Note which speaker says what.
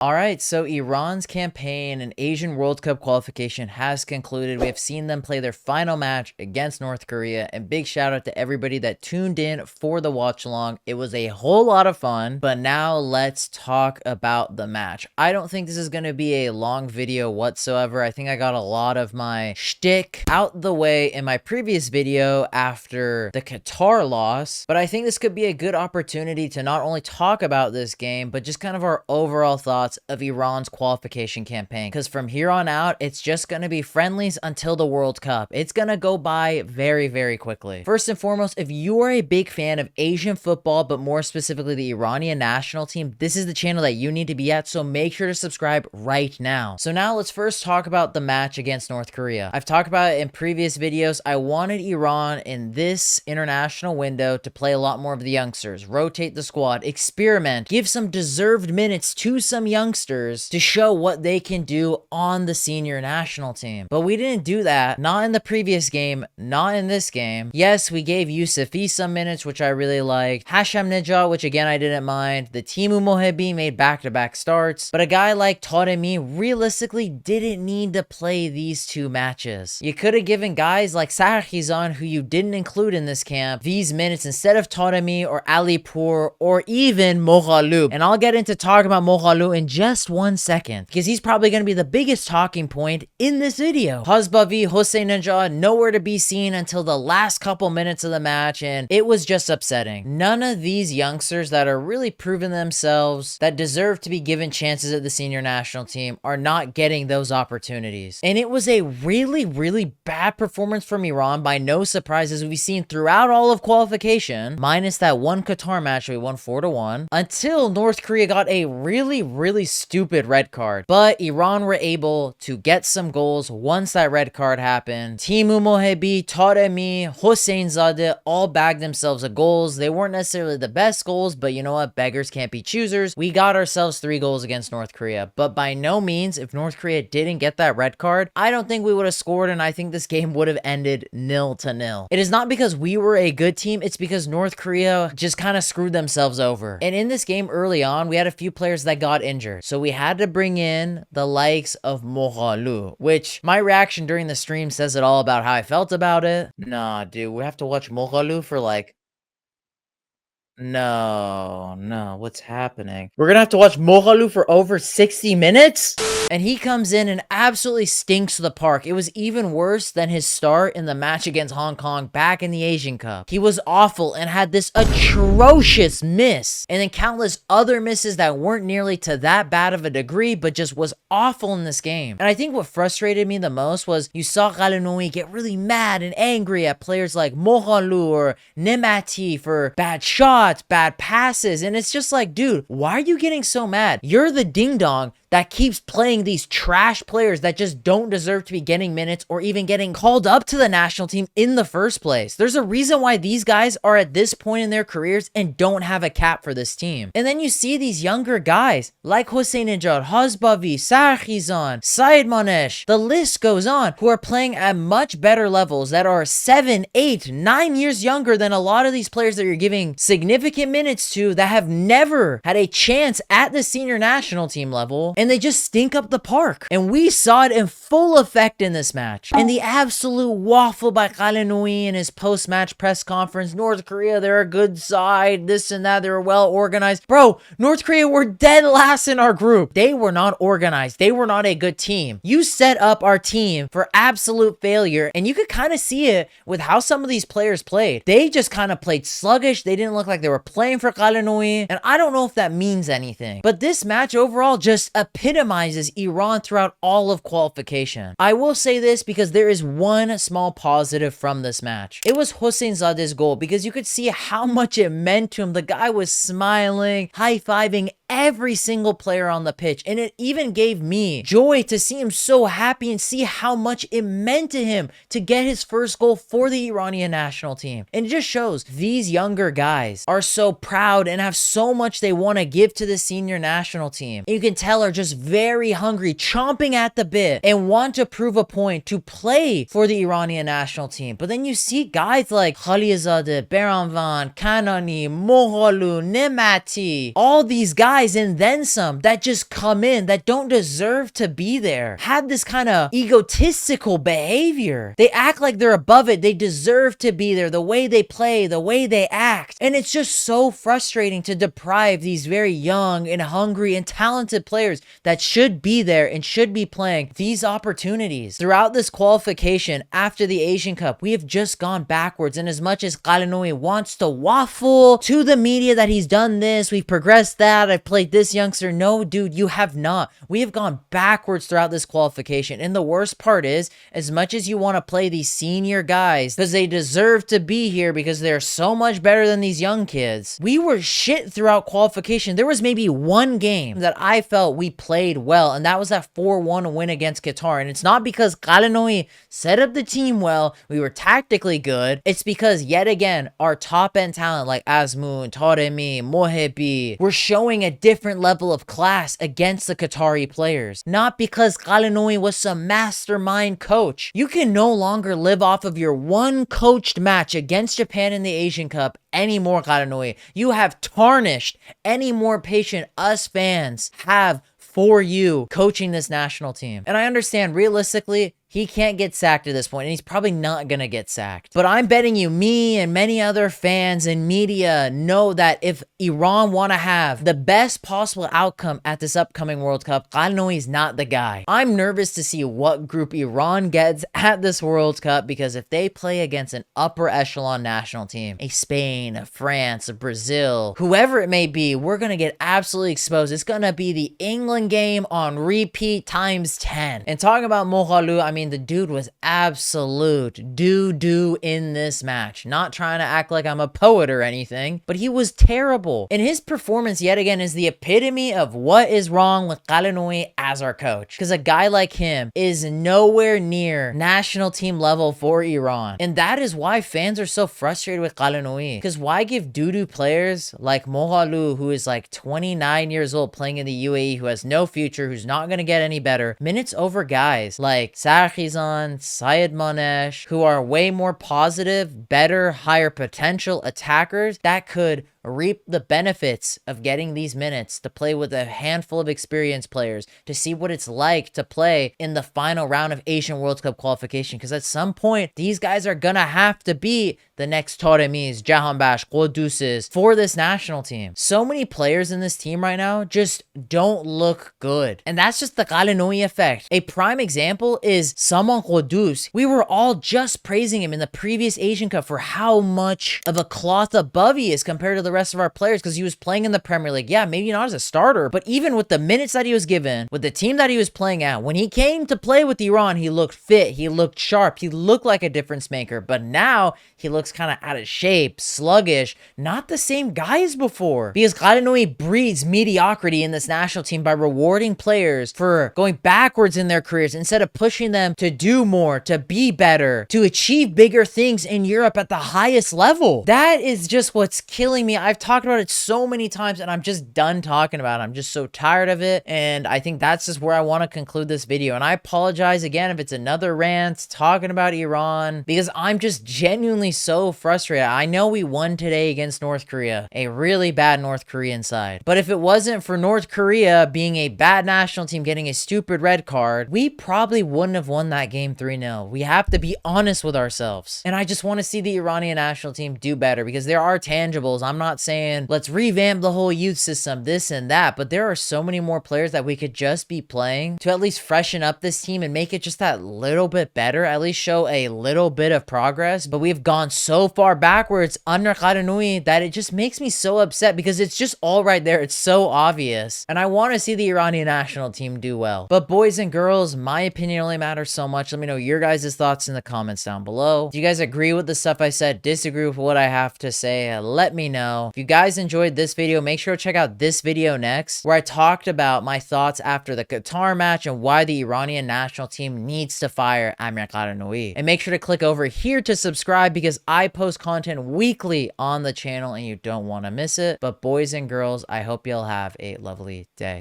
Speaker 1: Alright, so Iran's campaign in Asian World Cup qualification has concluded. We have seen them play their final match against North Korea, and big shout out to everybody that tuned in for the watch along. It was a whole lot of fun, but now let's talk about the match. I don't think this is going to be a long video whatsoever. I think I got a lot of my shtick out the way in my previous video after the Qatar loss, but I think this could be a good opportunity to not only talk about this game, but just kind of our overall thoughts of Iran's qualification campaign, because from here on out it's just going to be friendlies until the World Cup. It's going to go by very quickly. First and foremost, if you are a big fan of Asian football, but more specifically the Iranian national team, this is the channel that you need to be at, so make sure to subscribe right now. So now let's first talk about the match against North Korea. I've talked about it in previous videos. I wanted Iran in this international window to play a lot more of the youngsters, rotate the squad, experiment, give some deserved minutes to some youngsters to show what they can do on the senior national team. But we didn't do that. Not in the previous game, not in this game. Yes, we gave Yusufi some minutes, which I really liked. Hosseinnejad, which again I didn't mind. The Timu Mohebi made back-to-back starts. But a guy like Taremi realistically didn't need to play these two matches. You could have given guys like Shahriyar, who you didn't include in this camp, these minutes instead of Taremi or Alipur or even Moghanlou. And I'll get into talking about Moghanlou in just 1 second, because he's probably going to be the biggest talking point in this video. Hazbavi, Hosseinnejad, nowhere to be seen until the last couple minutes of the match, and it was just upsetting. None of these youngsters that are really proving themselves, that deserve to be given chances at the senior national team, are not getting those opportunities. And it was a really bad performance from Iran, by no surprise, as we've seen throughout all of qualification, minus that one Qatar match we won 4-1, until North Korea got a really stupid red card. But Iran were able to get some goals once that red card happened. Timu Mohebi, Taremi, Hosseinzadeh all bagged themselves a goals. They weren't necessarily the best goals, but you know what? Beggars can't be choosers. We got ourselves 3 goals against North Korea. But by no means, if North Korea didn't get that red card, I don't think we would have scored, and I think this game would have ended 0-0. It is not because we were a good team, it's because North Korea just kind of screwed themselves over. And in this game early on, we had a few players that got injured. So we had to bring in the likes of Moghanlou, which my reaction during the stream says it all about how I felt about it. Nah, dude, we have to watch Moghanlou for like... No, what's happening? We're gonna have to watch Moghanlou for over 60 minutes? And he comes in and absolutely stinks the park. It was even worse than his start in the match against Hong Kong back in the Asian Cup. He was awful and had this atrocious miss, and then countless other misses that weren't nearly to that bad of a degree, but just was awful in this game. And I think what frustrated me the most was you saw Ghalenoei get really mad and angry at players like Moghanlou or Nemati for bad shots, bad passes, and it's just like, dude, why are you getting so mad? You're the ding-dong that keeps playing these trash players that just don't deserve to be getting minutes or even getting called up to the national team in the first place. There's a reason why these guys are at this point in their careers and don't have a cap for this team. And then you see these younger guys like Hosseinnejad, Hazbavi, Shahriyar, Said Manesh, the list goes on, who are playing at much better levels, that are 7, 8, 9 years younger than a lot of these players that you're giving significant minutes to, that have never had a chance at the senior national team level. And they just stink up the park. And we saw it in full effect in this match. And the absolute waffle by Ghalenoei in his post-match press conference. North Korea, they're a good side, this and that, they were well organized. Bro, North Korea were dead last in our group. They were not organized. They were not a good team. You set up our team for absolute failure, and you could kind of see it with how some of these players played. They just kind of played sluggish. They didn't look like they were playing for Ghalenoei, and I don't know if that means anything. But this match overall just epitomizes Iran throughout all of qualification. I will say this because there is one small positive from this match. It was Hosseinzadeh's goal, because you could see how much it meant to him. The guy was smiling, high-fiving every single player on the pitch, and it even gave me joy to see him so happy and see how much it meant to him to get his first goal for the Iranian national team. And it just shows these younger guys are so proud and have so much they want to give to the senior national team. And you can tell are just very hungry, chomping at the bit, and want to prove a point to play for the Iranian national team. But then you see guys like Khalilzadeh, Beranvan, Kanani, Moghanlou, Nemati, all these guys guys and then some that just come in that don't deserve to be there have this kind of egotistical behavior. They act like they're above it. They deserve to be there. The way they play, the way they act. And it's just so frustrating to deprive these very young and hungry and talented players that should be there and should be playing these opportunities. Throughout this qualification after the Asian Cup, we have just gone backwards. And as much as Ghalenoei wants to waffle to the media that he's done this, we've progressed that, I've played this youngster. No, dude, you have not. We have gone backwards throughout this qualification. And the worst part is, as much as you want to play these senior guys because they deserve to be here because they're so much better than these young kids, we were shit throughout qualification. There was maybe one game that I felt we played well, and that was that 4-1 win against Qatar. And it's not because Ghalenoei set up the team well, we were tactically good. It's because, yet again, our top-end talent like Azmoun, Taremi, Mohebi were showing a different level of class against the Qatari players. Not because Ghalenoei was some mastermind coach. You can no longer live off of your one coached match against Japan in the Asian Cup anymore, Ghalenoei. You have tarnished any more patient us fans have for you coaching this national team. And I understand, realistically, he can't get sacked at this point, and he's probably not gonna get sacked. But I'm betting you, me and many other fans and media know that if Iran want to have the best possible outcome at this upcoming World Cup, Ghalenoei is not the guy. I'm nervous to see what group Iran gets at this World Cup, because if they play against an upper echelon national team, a Spain, a France, a Brazil, whoever it may be, we're gonna get absolutely exposed. It's gonna be the England game on repeat times 10. And talking about Moghanlou, I mean, the dude was absolute doo-doo in this match. Not trying to act like I'm a poet or anything, but he was terrible. And his performance, yet again, is the epitome of what is wrong with Ghalenoei as our coach. Because a guy like him is nowhere near national team level for Iran. And that is why fans are so frustrated with Ghalenoei. Because why give doo-doo players like Moghanlou, who is like 29 years old, playing in the UAE, who has no future, who's not going to get any better, minutes over guys like Sarkizan, Syed Manesh, who are way more positive, better, higher potential attackers that could reap the benefits of getting these minutes to play with a handful of experienced players, to see what it's like to play in the final round of Asian World Cup qualification. Because at some point, these guys are gonna have to be the next Taremis, Jahanbash, Quduses for this national team. So many players in this team right now just don't look good. And that's just the Ghalenoei effect. A prime example is Saman Quddus. We were all just praising him in the previous Asian Cup for how much of a cloth above he is compared to the rest of our players, because he was playing in the Premier League. Yeah, maybe not as a starter, but even with the minutes that he was given, with the team that he was playing at, when he came to play with Iran, he looked fit, he looked sharp, he looked like a difference maker. But now he looks kind of out of shape, sluggish, not the same guy as before. Because Ghalenoei breeds mediocrity in this national team by rewarding players for going backwards in their careers instead of pushing them to do more, to be better, to achieve bigger things in Europe at the highest level. That is just what's killing me. I've talked about it so many times and I'm just done talking about it. I'm just so tired of it. And I think that's just where I want to conclude this video. And I apologize again if it's another rant talking about Iran, because I'm just genuinely so frustrated. I know we won today against North Korea, a really bad North Korean side. But if it wasn't for North Korea being a bad national team getting a stupid red card, we probably wouldn't have won that game 3-0. We have to be honest with ourselves. And I just want to see the Iranian national team do better, because there are tangibles. I'm not saying let's revamp the whole youth system, this and that, but there are so many more players that we could just be playing to at least freshen up this team and make it just that little bit better, at least show a little bit of progress. But we've gone so far backwards under Ghalenoei that it just makes me so upset, because it's just all right there. It's so obvious. And I want to see the Iranian national team do well. But boys and girls, my opinion only matters so much. Let me know your guys' thoughts in the comments down below. Do you guys agree with the stuff I said? Disagree with what I have to say? Let me know. If you guys enjoyed this video, make sure to check out this video next, where I talked about my thoughts after the Qatar match and why the Iranian national team needs to fire Amir Ghalenoei. And make sure to click over here to subscribe, because I post content weekly on the channel and you don't want to miss it. But boys and girls, I hope you'll have a lovely day.